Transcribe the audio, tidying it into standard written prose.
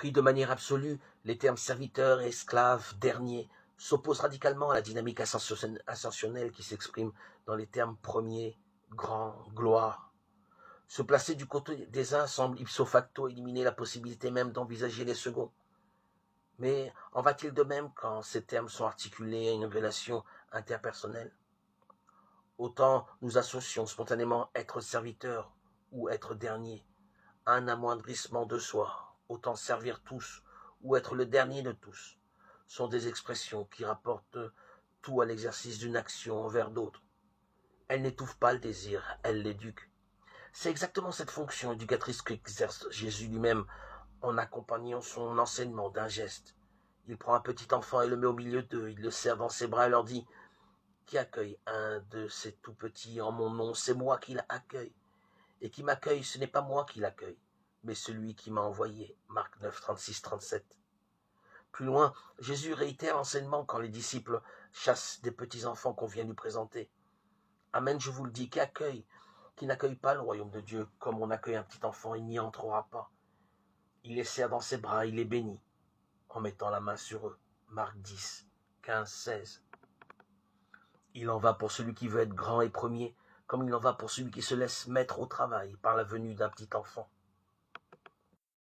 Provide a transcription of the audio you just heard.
Pris de manière absolue, les termes serviteur, esclave, dernier s'opposent radicalement à la dynamique ascensionnelle qui s'exprime dans les termes premier, grand, gloire. Se placer du côté des uns semble ipso facto éliminer la possibilité même d'envisager les seconds. Mais en va-t-il de même quand ces termes sont articulés à une relation interpersonnelle? Autant nous associons spontanément être serviteur ou être dernier à un amoindrissement de soi, autant servir tous ou être le dernier de tous, sont des expressions qui rapportent tout à l'exercice d'une action envers d'autres. Elles n'étouffent pas le désir, elles l'éduquent. C'est exactement cette fonction éducatrice qu'exerce Jésus lui-même en accompagnant son enseignement d'un geste. Il prend un petit enfant et le met au milieu d'eux, il le serre dans ses bras et leur dit « Qui accueille un de ces tout petits en mon nom, c'est moi qui l'accueille. Et qui m'accueille, ce n'est pas moi qui l'accueille, mais celui qui m'a envoyé. » Marc 9, 36, 37. Plus loin, Jésus réitère l'enseignement quand les disciples chassent des petits enfants qu'on vient lui présenter. Amen, je vous le dis, qui n'accueille pas le royaume de Dieu comme on accueille un petit enfant, il n'y entrera pas. Il les serre dans ses bras, il les bénit, en mettant la main sur eux. Marc 10, 15, 16. Il en va pour celui qui veut être grand et premier, comme il en va pour celui qui se laisse mettre au travail par la venue d'un petit enfant.